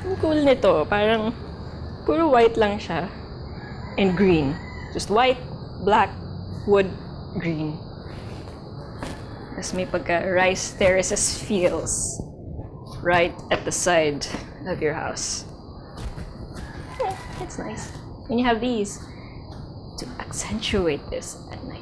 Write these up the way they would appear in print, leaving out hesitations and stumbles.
Ang cool nito, parang puro white lang siya. And green. Just white, black, wood, green. Tapos may pagka rice terraces feels right at the side of your house. Yeah, it's nice. And you have these to accentuate this at night.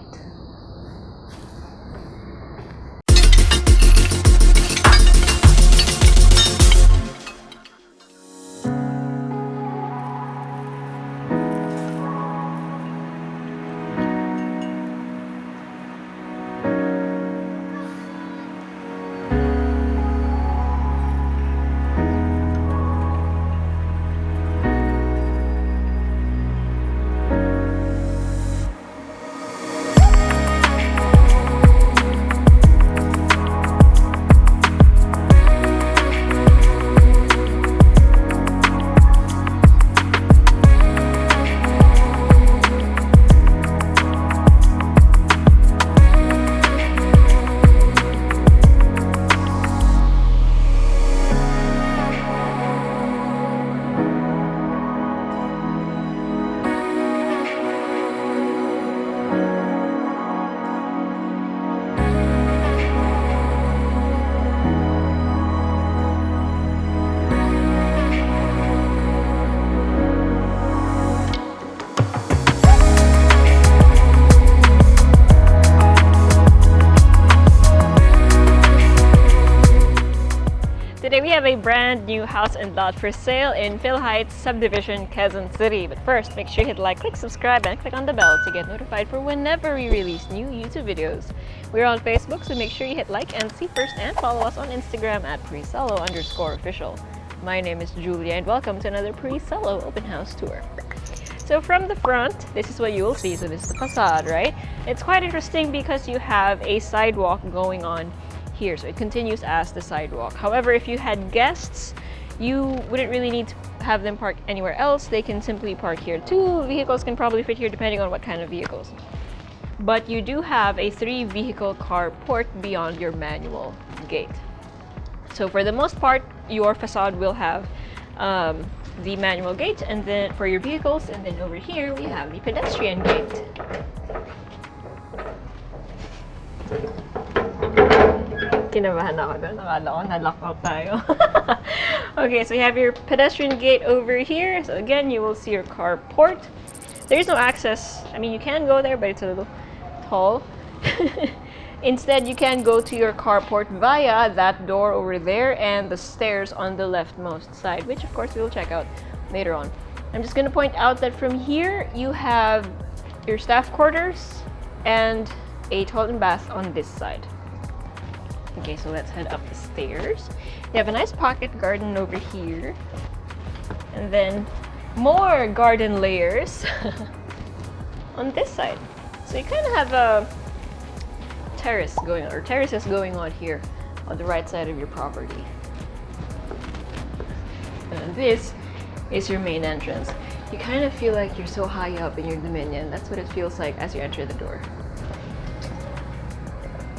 Today we have a brand new house and lot for sale in Filheights Subdivision, Quezon City. But first, make sure you hit like, click subscribe, and click on the bell to get notified for whenever we release new YouTube videos. We're on Facebook, so make sure you hit like and see first, and follow us on Instagram at Presello_official. My name is Julia, and welcome to another Presello open house tour. So from the front, this is what you will see. So this is the facade, right? It's quite interesting because you have a sidewalk going on here, so it continues as the sidewalk. However, if you had guests, you wouldn't really need to have them park anywhere else. They can simply park here. 2 vehicles can probably fit here depending on what kind of vehicles. But you do have a 3-vehicle carport beyond your manual gate. So for the most part, your facade will have the manual gate, and then for your vehicles, and then over here we have the pedestrian gate. Kinabahan ako doon. Nakala ko na-lock out tayo. Okay, so you have your pedestrian gate over here. So again, you will see your carport. There is no access. I mean, you can go there, but it's a little tall. Instead, you can go to your carport via that door over there and the stairs on the leftmost side, which of course we will check out later on. I'm just going to point out that from here, you have your staff quarters and a toilet and bath on this side. Okay, so let's head up the stairs. You have a nice pocket garden over here. And then more garden layers on this side. So you kind of have a terrace going on, or terraces going on here on the right side of your property. And this is your main entrance. You kind of feel like you're so high up in your dominion. That's what it feels like as you enter the door.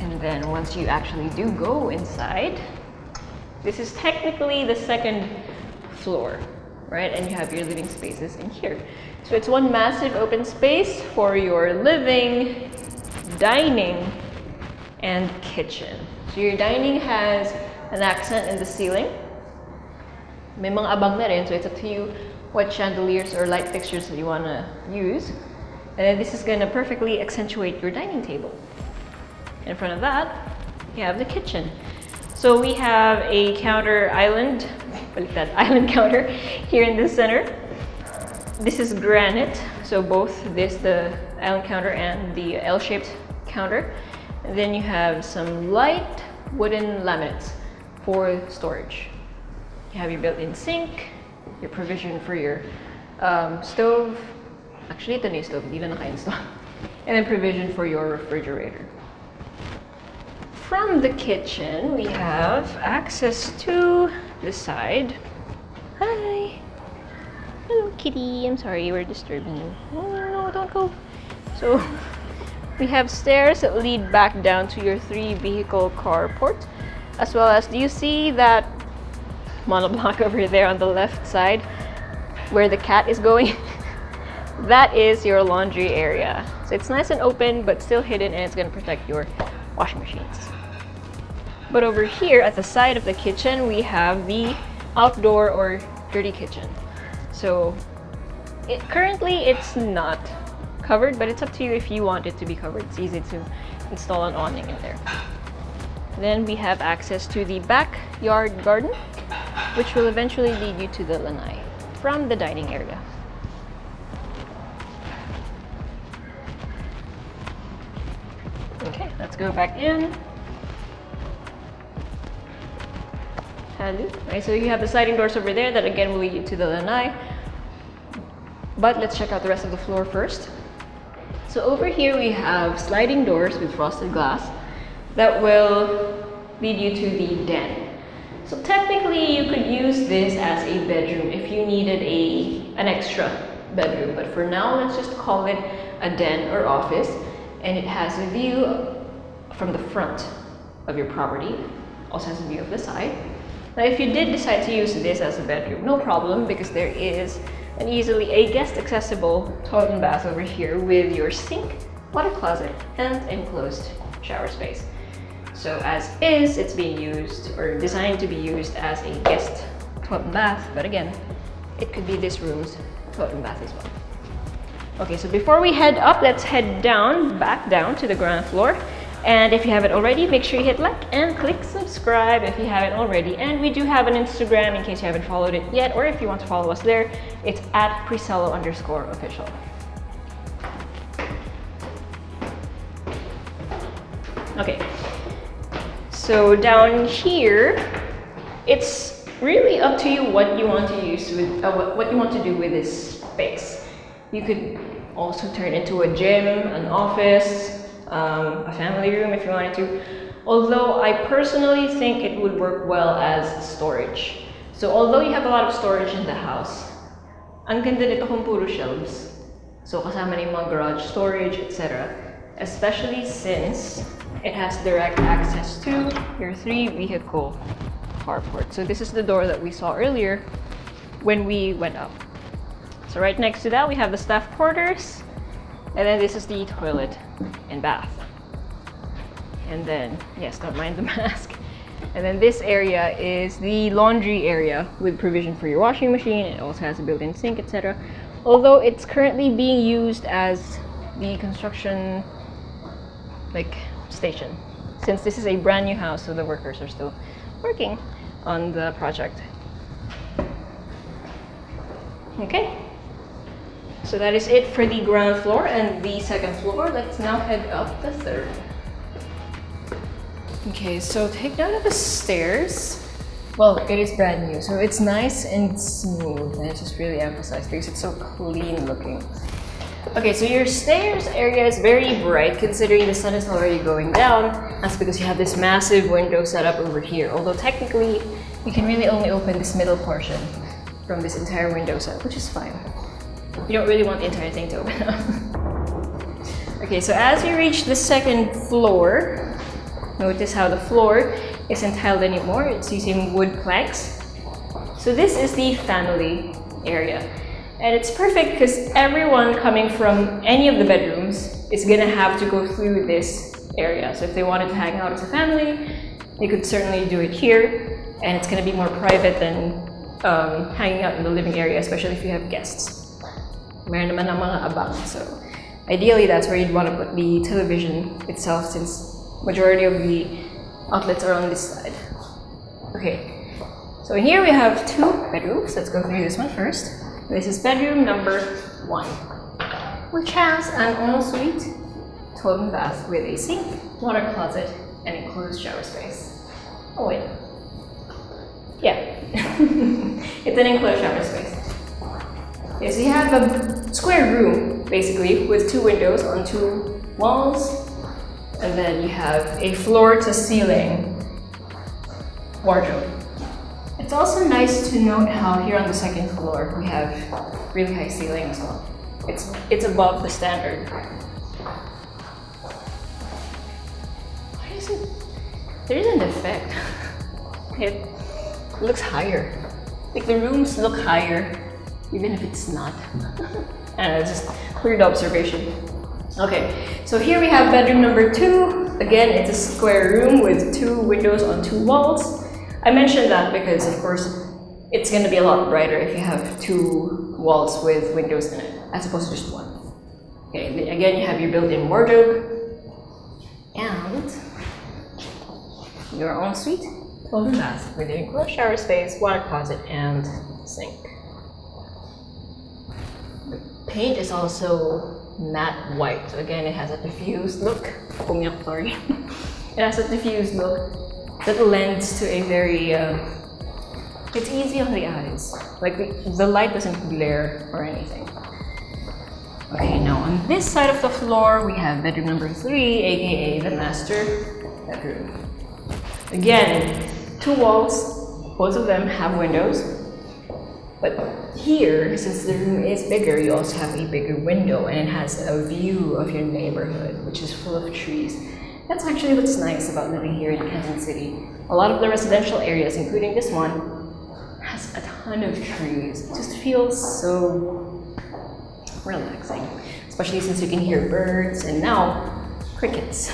And then once you actually do go inside, this is technically the 2nd floor, right? And you have your living spaces in here. So it's one massive open space for your living, dining, and kitchen. So your dining has an accent in the ceiling. May mga abang na rin, so it's up to you what chandeliers or light fixtures that you want to use. And then this is going to perfectly accentuate your dining table. In front of that, you have the kitchen. So we have a counter island, island counter here in the center. This is granite, so both the island counter and the L-shaped counter. And then you have some light wooden laminates for storage. You have your built-in sink, your provision for your stove. Actually, ito na yung stove, hindi na naka-install. And then provision for your refrigerator. From the kitchen, we have access to the side. Hi! Hello, kitty. I'm sorry, we're disturbing you. No, don't go. So, we have stairs that lead back down to your 3-vehicle carport. As well as, do you see that monoblock over there on the left side where the cat is going, that is your laundry area. So it's nice and open but still hidden, and it's going to protect your washing machines. But over here at the side of the kitchen, we have the outdoor or dirty kitchen. So currently it's not covered, but it's up to you if you want it to be covered. It's easy to install an awning in there. Then we have access to the backyard garden, which will eventually lead you to the lanai from the dining area. Okay, let's go back in. Right, so you have the sliding doors over there that again will lead you to the lanai. But let's check out the rest of the floor first. So over here we have sliding doors with frosted glass that will lead you to the den. So technically you could use this as a bedroom if you needed an extra bedroom, but for now let's just call it a den or office, and it has a view from the front of your property, also has a view of the side. Now if you did decide to use this as a bedroom, no problem, because there is an easily guest accessible toilet and bath over here with your sink, water closet, and enclosed shower space. So as is, it's being used or designed to be used as a guest toilet and bath, but again, it could be this room's toilet and bath as well. Okay, so before we head up, let's head back down to the ground floor. And if you haven't already, make sure you hit like and click subscribe if you haven't already. And we do have an Instagram in case you haven't followed it yet, or if you want to follow us there, it's at Presello_official. Okay, so down here, it's really up to you what you want to use with what you want to do with this space. You could also turn it into a gym, an office, a family room if you wanted to. Although I personally think it would work well as storage. So although you have a lot of storage in the house, ang ganda nito kung puro shelves. So kasama na yung mga garage storage, etc. Especially since it has direct access to your 3-vehicle carport. So this is the door that we saw earlier when we went up. So right next to that we have the staff quarters, and then this is the toilet and bath. And then, yes, don't mind the mask. And then this area is the laundry area with provision for your washing machine. It also has a built-in sink, etc. Although it's currently being used as the construction station, since this is a brand new house, so the workers are still working on the project. Okay, so that is it for the ground floor and the second floor. Let's now head up the third. Okay, so take note of the stairs. Well, it is brand new, so it's nice and smooth, and I just really emphasize because it's so clean looking. Okay, so your stairs area is very bright considering the sun is already going down. That's because you have this massive window set up over here. Although technically, you can really only open this middle portion from this entire window set, which is fine. You don't really want the entire thing to open up. Okay, so as you reach the second floor, notice how the floor isn't tiled anymore. It's using wood planks. So this is the family area. And it's perfect because everyone coming from any of the bedrooms is gonna have to go through this area. So if they wanted to hang out as a family, they could certainly do it here. And it's gonna be more private than hanging out in the living area, especially if you have guests. Meron naman ng mga abang. So ideally, that's where you'd want to put the television itself, since majority of the outlets are on this side. Okay, so here we have 2 bedrooms. Let's go through this one first. This is bedroom number 1, which has an ensuite toilet and bath with a sink, water closet, and enclosed shower space. Oh wait, yeah, it's an enclosed shower space. Okay, so you have a square room basically with 2 windows on 2 walls. And then you have a floor-to-ceiling wardrobe. It's also nice to note how here on the second floor we have really high ceiling as well. It's above the standard. Why is it? There is an effect. looks higher. Like the rooms look higher, even if it's not. And it's just weird observation. Okay, so here we have bedroom number 2. Again, it's a square room with 2 windows on 2 walls. I mentioned that because, of course, it's going to be a lot brighter if you have 2 walls with windows in it, as opposed to just 1. Okay, again, you have your built-in wardrobe and your ensuite, open bath with your enclosed shower space, water closet, and sink. The paint is also matte white. So again, it has a diffused look. Sorry. It has a diffused look that lends to a very, it's easy on the eyes. Like the light doesn't glare or anything. Okay, now on this side of the floor, we have bedroom number 3, aka the master bedroom. Again, 2 walls, both of them have windows. But here, since the room is bigger, you also have a bigger window and it has a view of your neighborhood, which is full of trees. That's actually what's nice about living here in Quezon City. A lot of the residential areas, including this one, has a ton of trees. It just feels so relaxing, especially since you can hear birds and now crickets.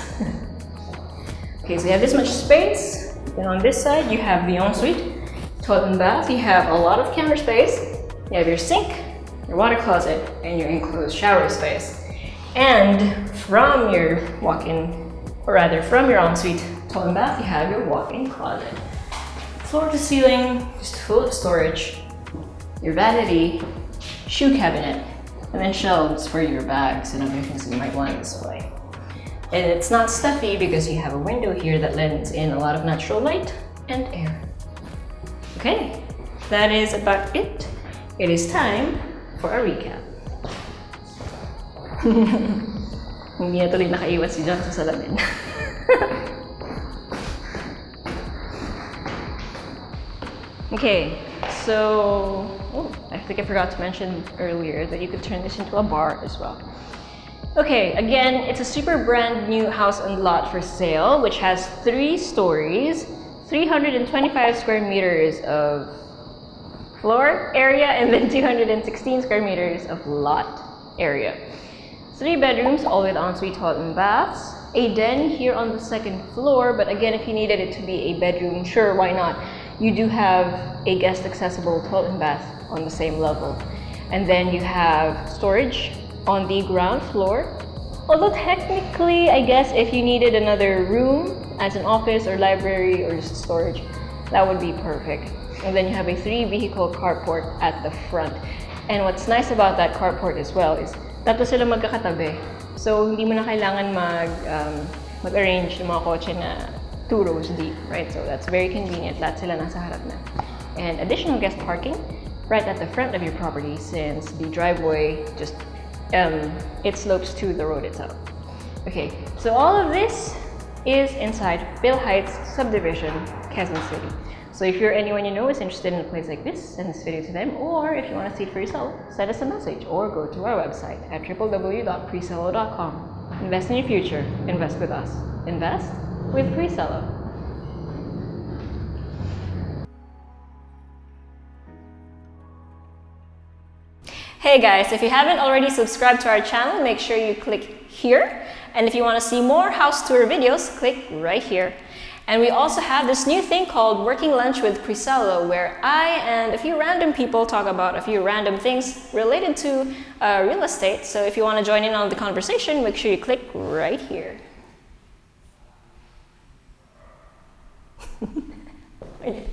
Okay, so you have this much space. Then on this side, you have the ensuite, toilet and bath. You have a lot of counter space. You have your sink, your water closet, and your enclosed shower space. And from your walk-in, or rather from your ensuite toilet and bath, you have your walk-in closet. Floor to ceiling, just full of storage, your vanity, shoe cabinet, and then shelves for your bags and other things that you might want to display. And it's not stuffy because you have a window here that lends in a lot of natural light and air. Okay, that is about it. It is time for a recap. Hindi na tuloy nakaiwas si John sa salamin. Okay, so I think I forgot to mention earlier that you could turn this into a bar as well. Okay, again, it's a super brand new house and lot for sale, which has 3 stories, 325 square meters of floor area, and then 216 square meters of lot area. 3 bedrooms, all with ensuite, toilet, and baths. A den here on the 2nd floor, but again, if you needed it to be a bedroom, sure, why not? You do have a guest accessible toilet and bath on the same level. And then you have storage on the ground floor. Although technically, I guess if you needed another room as an office or library or just storage, that would be perfect. And then you have a 3-vehicle carport at the front. And what's nice about that carport as well is tatlo sila magkakatabi. So hindi mo na kailangan mag-arrange ng mga kotse na 2 rows deep, right? So that's very convenient. Lahat sila nasa harap na. And additional guest parking right at the front of your property, since the driveway just it slopes to the road itself. Okay, so all of this is inside Filheights Subdivision, Quezon City. So if you're anyone you know is interested in a place like this, send this video to them, or if you want to see it for yourself, send us a message or go to our website at www.presello.com. Invest in your future. Invest with us. Invest with Presello. Hey guys, if you haven't already subscribed to our channel, make sure you click here. And if you want to see more house tour videos, click right here. And we also have this new thing called Working Lunch with Presello, where I and a few random people talk about a few random things related to real estate. So if you want to join in on the conversation, make sure you click right here. Okay.